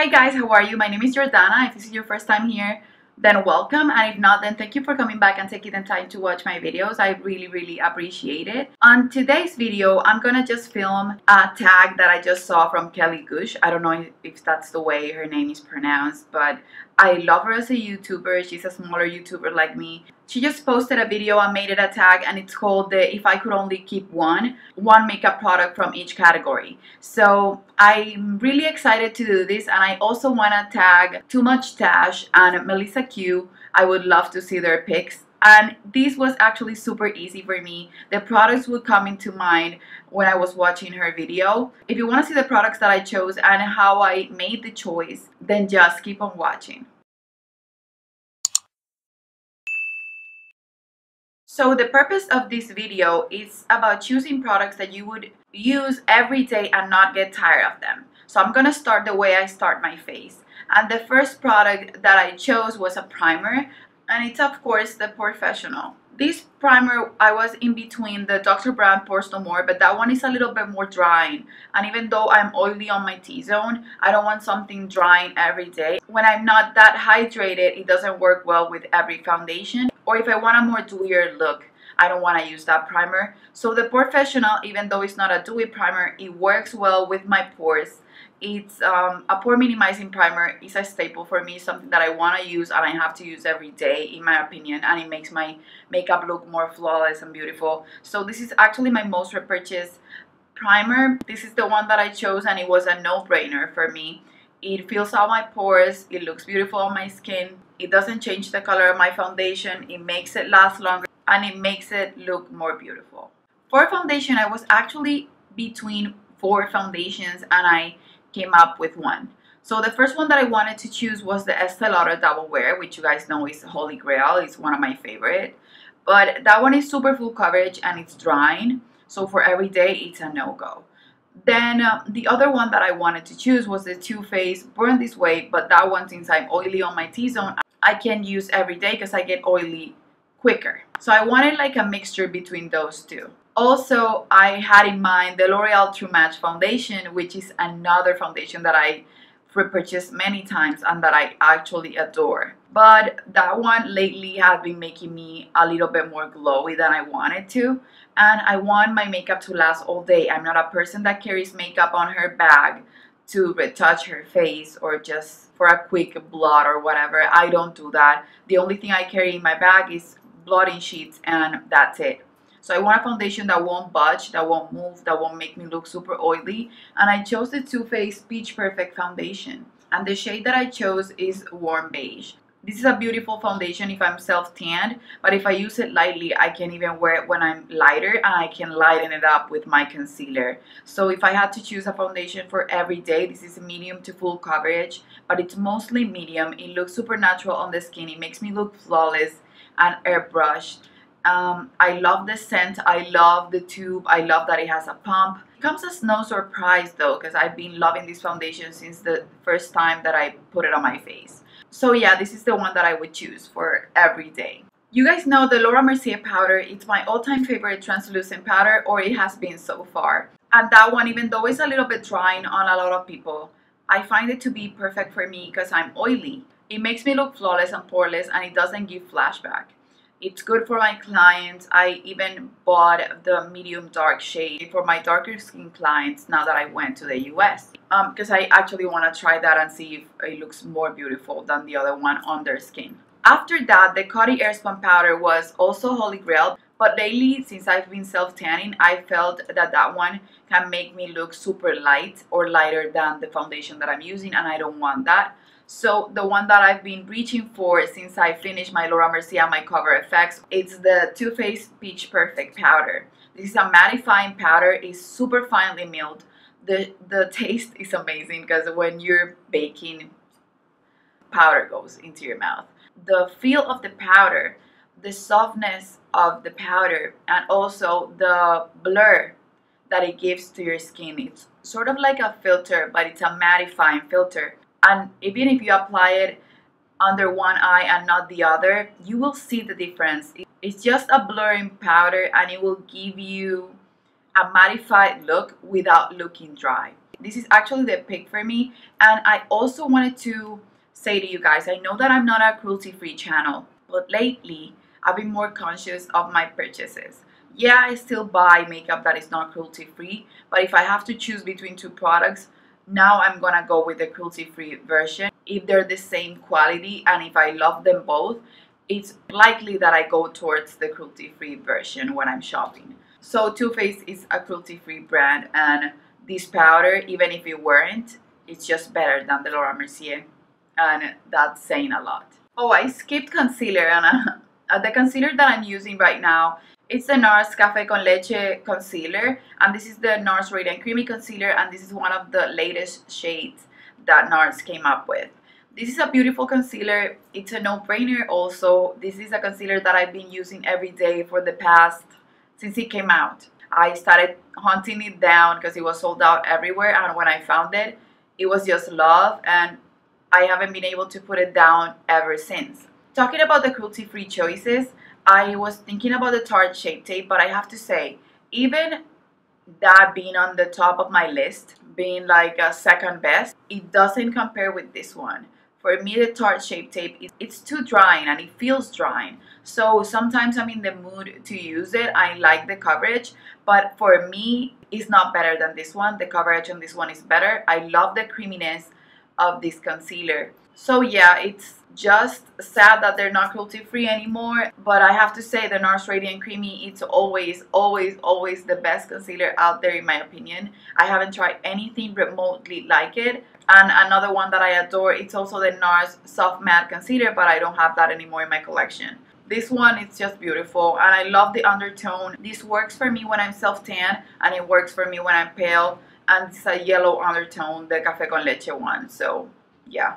Hey guys, how are you? My name is Jordana. If this is your first time here, then welcome, and if not, then thank you for coming back and taking the time to watch my videos. I really appreciate it. On today's video, I'm gonna just film a tag that I just saw from Kelly Gush. I don't know if that's the way her name is pronounced, but I love her as a YouTuber. She's a smaller YouTuber like me. She just posted a video and made it a tag, and it's called the If I Could Only Keep One makeup product from each category. So I'm really excited to do this, and I also want to tag Too Much Tash and Melissa Q. I would love to see their pics. And this was actually super easy for me. The products would come into mind when I was watching her video. If you want to see the products that I chose and how I made the choice, then just keep on watching. So the purpose of this video is about choosing products that you would use every day and not get tired of them. So I'm going to start the way I start my face. And the first product that I chose was a primer. And it's of course the Professional. This primer, I was in between the Dr. Brown Pores No More, but that one is a little bit more drying. And even though I'm oily on my T-zone, I don't want something drying every day. When I'm not that hydrated, it doesn't work well with every foundation. Or if I want a more dewier look, I don't want to use that primer. So the Professional, even though it's not a dewy primer, it works well with my pores. It's a pore minimizing primer. It's a staple for me, something that I want to use and I have to use every day in my opinion, and it makes my makeup look more flawless and beautiful. So this is actually my most repurchased primer. This is the one that I chose, and it was a no-brainer for me. It fills out my pores, it looks beautiful on my skin, it doesn't change the color of my foundation, it makes it last longer, and it makes it look more beautiful. For foundation, I was actually between 4 foundations and I came up with one. So the first one that I wanted to choose was the Estee Lauder Double Wear, which you guys know is Holy Grail. It's one of my favorite. But that one is super full coverage and it's drying. So for every day, it's a no-go. Then the other one that I wanted to choose was the Too Faced Born This Way. But that one, since I'm oily on my T-zone, I can use every day because I get oily quicker. So I wanted like a mixture between those two. Also, I had in mind the L'Oreal True Match Foundation, which is another foundation that I repurchased many times and that I actually adore. But that one lately has been making me a little bit more glowy than I wanted to. And I want my makeup to last all day. I'm not a person that carries makeup on her bag to retouch her face or just for a quick blot or whatever. I don't do that. The only thing I carry in my bag is blotting sheets, and that's it. So I want a foundation that won't budge, that won't move, that won't make me look super oily. And I chose the Too Faced Peach Perfect Foundation. And the shade that I chose is Warm Beige. This is a beautiful foundation if I'm self-tanned, but if I use it lightly, I can even wear it when I'm lighter, and I can lighten it up with my concealer. So if I had to choose a foundation for every day, this is a medium to full coverage, but it's mostly medium. It looks super natural on the skin. It makes me look flawless and airbrushed. I love the scent, I love the tube, I love that it has a pump. It comes as no surprise though, because I've been loving this foundation since the first time that I put it on my face. So yeah, this is the one that I would choose for every day. You guys know the Laura Mercier powder. It's my all-time favorite translucent powder, or it has been so far. And that one, even though it's a little bit drying on a lot of people, I find it to be perfect for me because I'm oily. It makes me look flawless and poreless, and it doesn't give flashback. It's good for my clients. I even bought the medium dark shade for my darker skin clients now that I went to the US. Because I actually want to try that and see if it looks more beautiful than the other one on their skin. After that, the Coty Airspun powder was also Holy Grail. But lately, since I've been self-tanning, I felt that that one can make me look super light or lighter than the foundation that I'm using, and I don't want that. So the one that I've been reaching for since I finished my Laura Mercier and my Cover FX, it's the Too Faced Peach Perfect powder. This is a mattifying powder. It's super finely milled. The taste is amazing because when you're baking, powder goes into your mouth. The feel of the powder, the softness of the powder, and also the blur that it gives to your skin. It's sort of like a filter, but it's a mattifying filter. And even if you apply it under one eye and not the other, you will see the difference. It's just a blurring powder, and it will give you a mattified look without looking dry. This is actually the pick for me. And I also wanted to say to you guys, I know that I'm not a cruelty-free channel, but lately I've been more conscious of my purchases. Yeah, I still buy makeup that is not cruelty-free, but if I have to choose between two products, now I'm gonna go with the cruelty-free version. If they're the same quality and if I love them both, it's likely that I go towards the cruelty-free version when I'm shopping. So Too Faced is a cruelty-free brand, and this powder, even if it weren't, it's just better than the Laura Mercier, and that's saying a lot. Oh, I skipped concealer, and the concealer that I'm using right now, it's the NARS Café con Leche concealer, and this is the NARS Radiant Creamy Concealer, and this is one of the latest shades that NARS came up with. This is a beautiful concealer. It's a no-brainer also. This is a concealer that I've been using every day for the past, since it came out. I started hunting it down because it was sold out everywhere, and when I found it, it was just love, and I haven't been able to put it down ever since. Talking about the cruelty-free choices, I was thinking about the Tarte Shape Tape, but I have to say, even that being on the top of my list, being like a second best, it doesn't compare with this one. For me, the Tarte Shape Tape, it's too drying and it feels drying. So sometimes I'm in the mood to use it. I like the coverage, but for me, it's not better than this one. The coverage on this one is better. I love the creaminess of this concealer. So yeah, it's just sad that they're not cruelty free anymore, but I have to say the NARS Radiant Creamy, it's always the best concealer out there in my opinion. I haven't tried anything remotely like it. And another one that I adore, it's also the NARS Soft Matte Concealer, but I don't have that anymore in my collection. This one is just beautiful, and I love the undertone. This works for me when I'm self-tan, and it works for me when I'm pale, and it's a yellow undertone, the Café con Leche one. So yeah,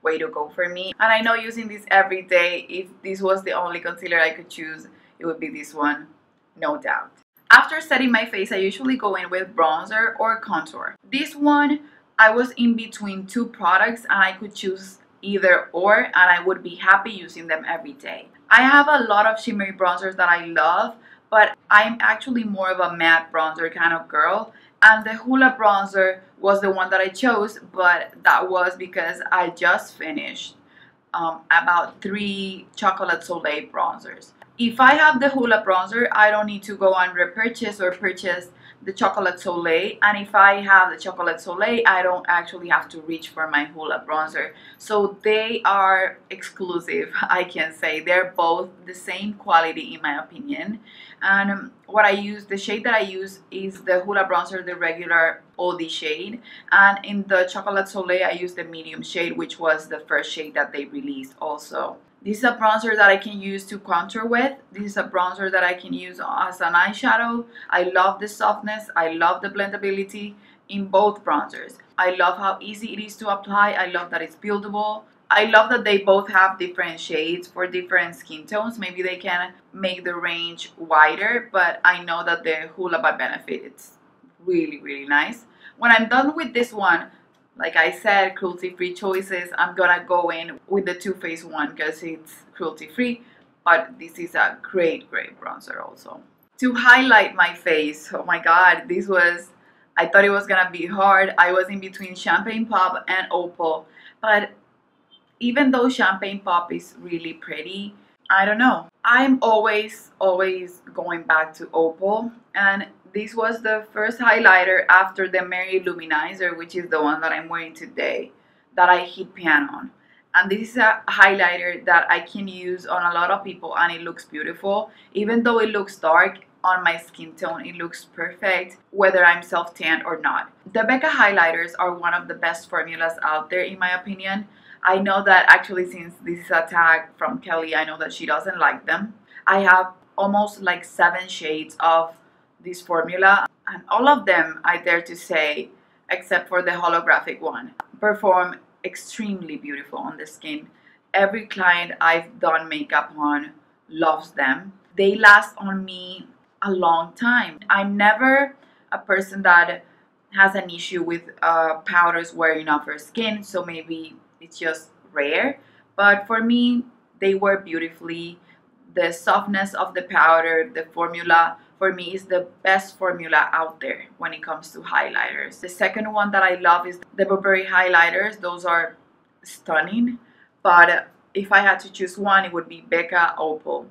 way to go for me. And I know using this every day, if this was the only concealer I could choose, it would be this one, no doubt. After setting my face, I usually go in with bronzer or contour. This one, I was in between two products and I could choose either or, and I would be happy using them every day. I have a lot of shimmery bronzers that I love, but I'm actually more of a matte bronzer kind of girl, and the Hoola bronzer was the one that I chose, but that was because I just finished about 3 Chocolate Soleil bronzers. If I have the Hoola bronzer, I don't need to go and repurchase or purchase the Chocolate Soleil, and if I have the Chocolate Soleil, I don't actually have to reach for my Hoola bronzer. So they are exclusive, I can say. They're both the same quality in my opinion. And what I use, the shade that I use is the Hoola bronzer, the regular OD shade, and in the Chocolate Soleil I use the medium shade, which was the first shade that they released also. This is a bronzer that I can use to contour with. This is a bronzer that I can use as an eyeshadow. I love the softness. I love the blendability in both bronzers. I love how easy it is to apply. I love that it's buildable. I love that they both have different shades for different skin tones. Maybe they can make the range wider, but I know that the Hoola by Benefit, it's really nice. When I'm done with this one, like I said, cruelty-free choices, I'm gonna go in with the Too Faced one because it's cruelty-free, but this is a great bronzer also. To highlight my face, oh my god, this was, I thought it was gonna be hard. I was in between Champagne Pop and Opal, but even though Champagne Pop is really pretty, I don't know. I'm always going back to Opal, and this was the first highlighter after the Mary Luminizer, which is the one that I'm wearing today, that I hit pan on. And this is a highlighter that I can use on a lot of people and it looks beautiful. Even though it looks dark, on my skin tone, it looks perfect whether I'm self-tanned or not. The Becca highlighters are one of the best formulas out there in my opinion. I know that actually, since this is a tag from Kelly, I know that she doesn't like them. I have almost like 7 shades of this formula, and all of them, I dare to say, except for the holographic one, perform extremely beautiful on the skin. Every client I've done makeup on loves them. They last on me a long time. I'm never a person that has an issue with powders wearing off her skin, so maybe it's just rare, but for me, they work beautifully. the softness of the powder, the formula for me is the best formula out there when it comes to highlighters. The second one that I love is the Burberry highlighters. Those are stunning, but if I had to choose one, it would be Becca Opal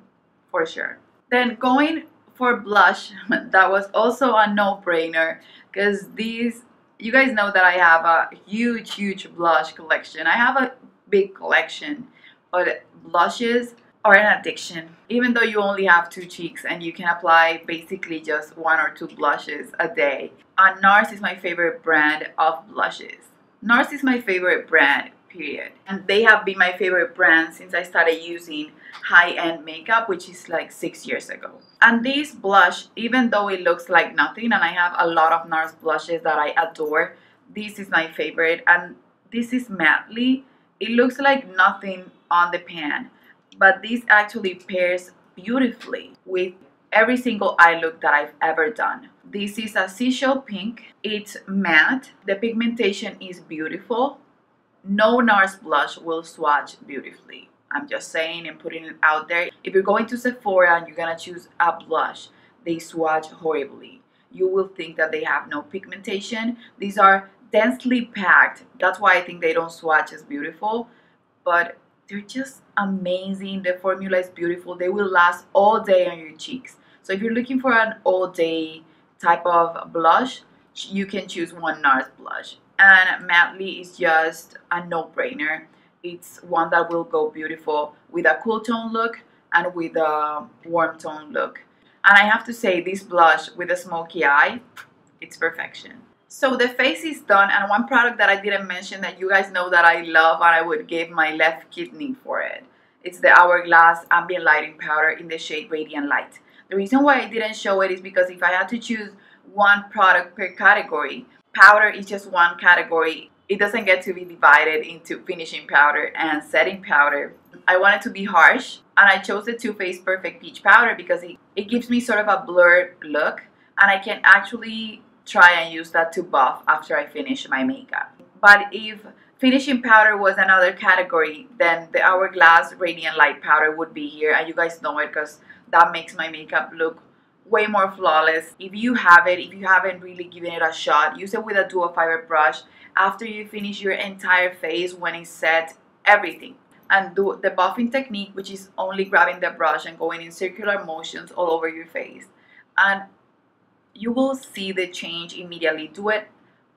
for sure. Then going for blush, that was also a no-brainer because these, you guys know that I have a huge blush collection. I have a big collection, but blushes are an addiction. Even though you only have 2 cheeks and you can apply basically just 1 or 2 blushes a day. And NARS is my favorite brand of blushes. NARS is my favorite brand, period. And they have been my favorite brand since I started using high-end makeup, which is like 6 years ago. And this blush, even though it looks like nothing, and I have a lot of NARS blushes that I adore, this is my favorite. And this is mattely. It looks like nothing on the pan, but this actually pairs beautifully with every single eye look that I've ever done. This is a seashell pink. It's matte. The pigmentation is beautiful. No NARS blush will swatch beautifully. I'm just saying and putting it out there. If you're going to Sephora and you're gonna choose a blush, they swatch horribly. You will think that they have no pigmentation. These are densely packed. That's why I think they don't swatch as beautiful, but they're just amazing. The formula is beautiful. They will last all day on your cheeks. So if you're looking for an all day type of blush, you can choose one NARS blush. And mattely is just a no-brainer. It's one that will go beautiful with a cool tone look and with a warm tone look. And I have to say, this blush with a smoky eye, it's perfection. So the face is done, and one product that I didn't mention that you guys know that I love and I would give my left kidney for it. It's the Hourglass Ambient Lighting Powder in the shade Radiant Light. The reason why I didn't show it is because if I had to choose one product per category, powder is just one category. It doesn't get to be divided into finishing powder and setting powder. I wanted to be harsh, and I chose the Too Faced Perfect Peach Powder because it gives me sort of a blurred look, and I can actually try and use that to buff after I finish my makeup. But if finishing powder was another category, then the Hourglass Radiant Light Powder would be here, and you guys know it because that makes my makeup look way more flawless. If you have it, if you haven't really given it a shot, use it with a dual fiber brush after you finish your entire face when it's set, everything. And do the buffing technique, which is only grabbing the brush and going in circular motions all over your face. And you will see the change immediately. Do it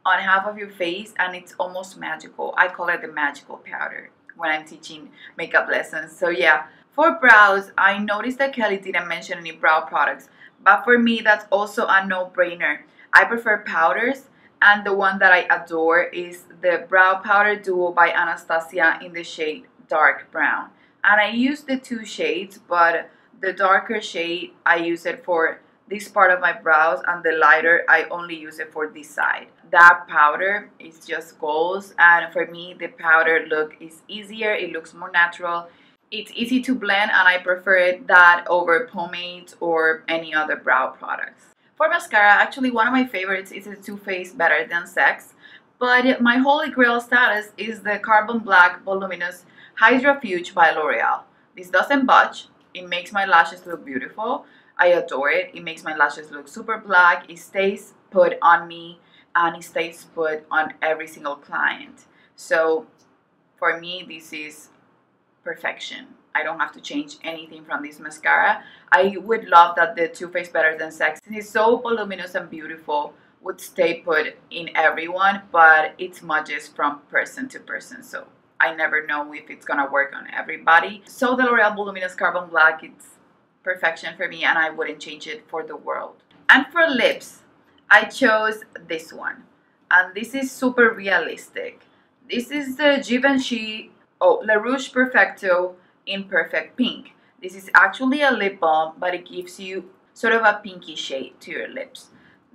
on half of your face and it's almost magical. I call it the magical powder when I'm teaching makeup lessons. So yeah, for brows, I noticed that Kelly didn't mention any brow products, but for me that's also a no-brainer. I prefer powders, and the one that I adore is the Brow Powder Duo by Anastasia in the shade Dark Brown. And I use the 2 shades, but the darker shade I use it for this part of my brows, and the lighter I only use it for this side. That powder is just goals, and for me the powder look is easier. It looks more natural. It's easy to blend, and I prefer that over pomades or any other brow products. For mascara, actually one of my favorites is the Too Faced Better Than Sex, but my holy grail status is the Carbon Black Voluminous Hydrofuge by L'Oreal. This doesn't budge. It makes my lashes look beautiful. I adore it. It makes my lashes look super black. It stays put on me, and it stays put on every single client. So for me, this is perfection. I don't have to change anything from this mascara. I would love that the Too Faced Better Than Sex is so voluminous and beautiful, would stay put in everyone, but it smudges from person to person, so I never know if it's gonna work on everybody. So the L'Oreal Voluminous Carbon Black, it's perfection for me, and I wouldn't change it for the world. And for lips, I chose this one, and this is super realistic. This is the Givenchy La Rouge Perfecto in Perfect Pink. This is actually a lip balm, but it gives you sort of a pinky shade to your lips.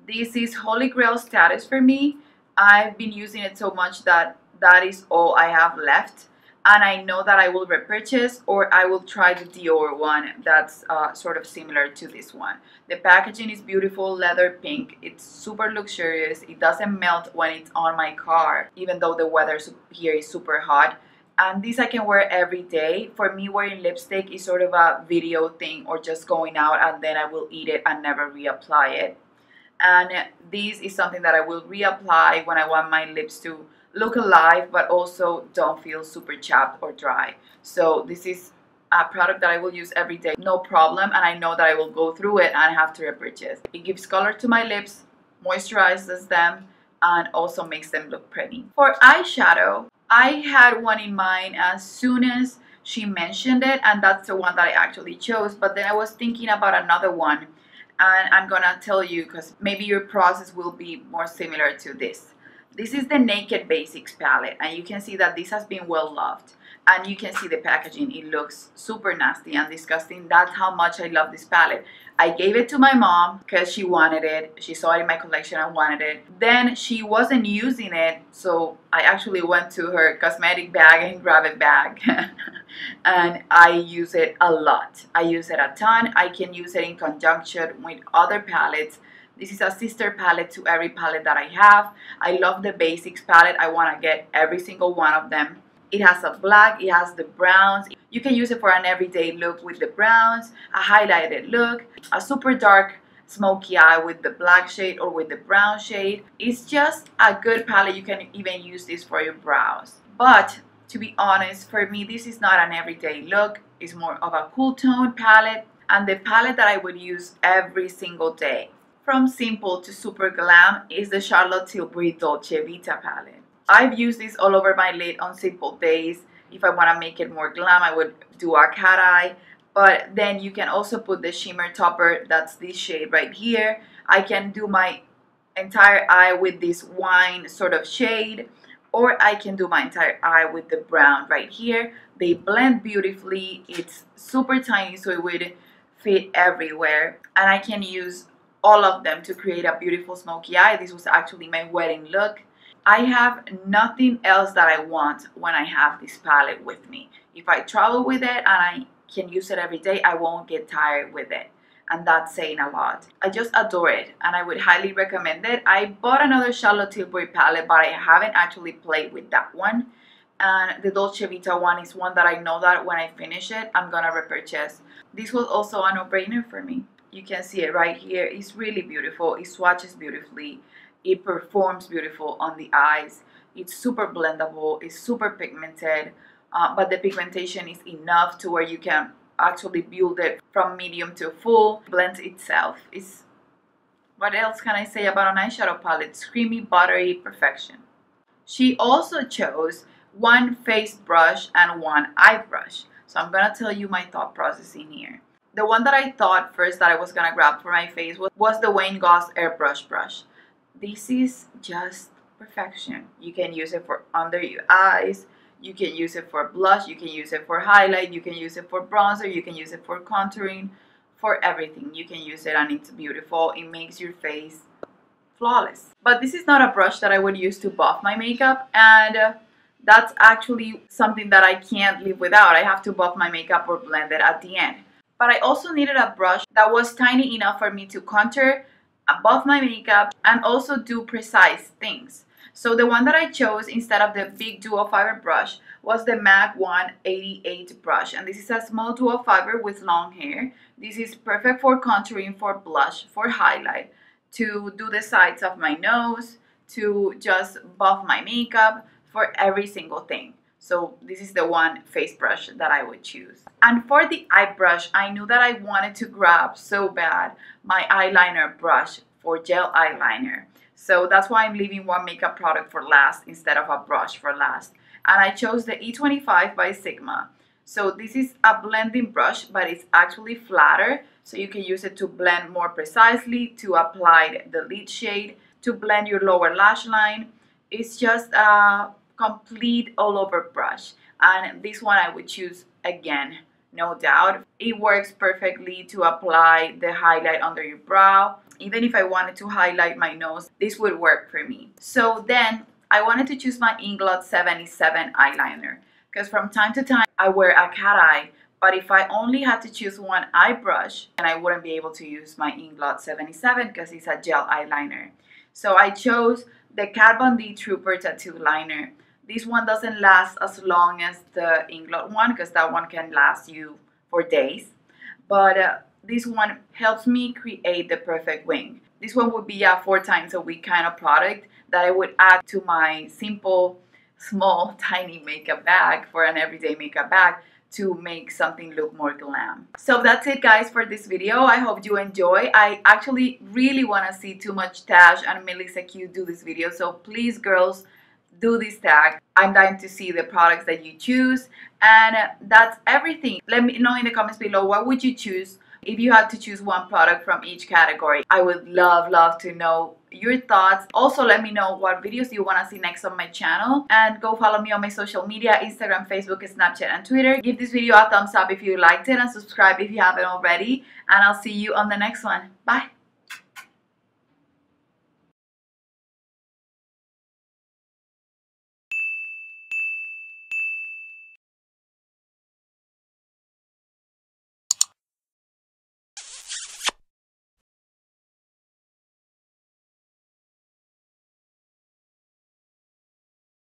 This is holy grail status for me. I've been using it so much that that is all I have left, and I know that I will repurchase, or I will try the Dior one that's sort of similar to this one. The packaging is beautiful, leather pink. It's super luxurious. It doesn't melt when it's on my car, even though the weather here is super hot. And these I can wear every day. For me, wearing lipstick is sort of a video thing, or just going out and then I will eat it and never reapply it. And this is something that I will reapply when I want my lips to look alive but also don't feel super chapped or dry. So this is a product that I will use every day, no problem, and I know that I will go through it and have to repurchase. It gives color to my lips, moisturizes them, and also makes them look pretty. For eyeshadow, I had one in mind as soon as she mentioned it, and that's the one that I actually chose. But then I was thinking about another one, and I'm gonna tell you because maybe your process will be more similar to this. This is the Naked Basics palette, and you can see that this has been well loved. And you can see the packaging, it looks super nasty and disgusting. That's how much I love this palette. I gave it to my mom because she wanted it. She saw it in my collection and wanted it. Then she wasn't using it, so I actually went to her cosmetic bag and grabbed a bag. And I use it a lot. I use it a ton. I can use it in conjunction with other palettes. This is a sister palette to every palette that I have. I love the Basics palette. I want to get every single one of them. It has a black, it has the browns. You can use it for an everyday look with the browns, a highlighted look, a super dark smoky eye with the black shade or with the brown shade. It's just a good palette. You can even use this for your brows. But to be honest, for me, this is not an everyday look. It's more of a cool tone palette, and the palette that I would use every single day, from simple to super glam, is the Charlotte Tilbury Dolce Vita palette. I've used this all over my lid on simple days. If I want to make it more glam, I would do a cat eye. But then you can also put the shimmer topper, that's this shade right here. I can do my entire eye with this wine sort of shade, or I can do my entire eye with the brown right here. They blend beautifully. It's super tiny, so it would fit everywhere. And I can use all of them to create a beautiful smoky eye. This was actually my wedding look. I have nothing else that I want when I have this palette with me. If I travel with it and I can use it every day, I won't get tired with it. And that's saying a lot. I just adore it and I would highly recommend it. I bought another Charlotte Tilbury palette, but I haven't actually played with that one. And the Dolce Vita one is one that I know that when I finish it, I'm gonna repurchase. This was also a no-brainer for me. You can see it right here. It's really beautiful. It swatches beautifully. It performs beautiful on the eyes. It's super blendable. It's super pigmented, but the pigmentation is enough to where you can actually build it from medium to full. Blends itself. It's, what else can I say about an eyeshadow palette? It's creamy, buttery perfection. She also chose one face brush and one eye brush. So I'm gonna tell you my thought process in here. The one that I thought first that I was gonna grab for my face was the Wayne Goss airbrush brush. This is just perfection. You can use it for under your eyes, you can use it for blush, you can use it for highlight, you can use it for bronzer, you can use it for contouring, for everything. You can use it and it's beautiful. It makes your face flawless. But this is not a brush that I would use to buff my makeup, and that's actually something that I can't live without. I have to buff my makeup or blend it at the end. But I also needed a brush that was tiny enough for me to contour, buff my makeup, and also do precise things. So the one that I chose instead of the big dual fiber brush was the MAC 188 brush, and this is a small dual fiber with long hair. This is perfect for contouring, for blush, for highlight, to do the sides of my nose, to just buff my makeup, for every single thing. So this is the one face brush that I would choose. And for the eye brush, I knew that I wanted to grab so bad my eyeliner brush for gel eyeliner. So that's why I'm leaving one makeup product for last instead of a brush for last. And I chose the E25 by Sigma. So this is a blending brush, but it's actually flatter. So you can use it to blend more precisely, to apply the lid shade, to blend your lower lash line. It's just a complete all over brush. And this one I would choose again, no doubt. It works perfectly to apply the highlight under your brow. Even if I wanted to highlight my nose, this would work for me. So then I wanted to choose my Inglot 77 eyeliner, because from time to time I wear a cat eye, but if I only had to choose one eye brush, then I wouldn't be able to use my Inglot 77 because it's a gel eyeliner. So I chose the Kat Von D Trooper Tattoo Liner. This one doesn't last as long as the Inglot one because that one can last you for days. But this one helps me create the perfect wing. This one would be a 4 times a week kind of product that I would add to my simple, small, tiny makeup bag for an everyday makeup bag to make something look more glam. So that's it guys for this video. I hope you enjoy. I actually really want to see Too Much Tash and Melissa Q do this video, so please girls, do this tag. I'm dying to see the products that you choose, and that's everything. Let me know in the comments below, what would you choose if you had to choose one product from each category. I would love to know your thoughts. Also let me know what videos you want to see next on my channel, and go follow me on my social media, Instagram, Facebook, Snapchat, and Twitter. Give this video a thumbs up if you liked it, and subscribe if you haven't already, and I'll see you on the next one. Bye.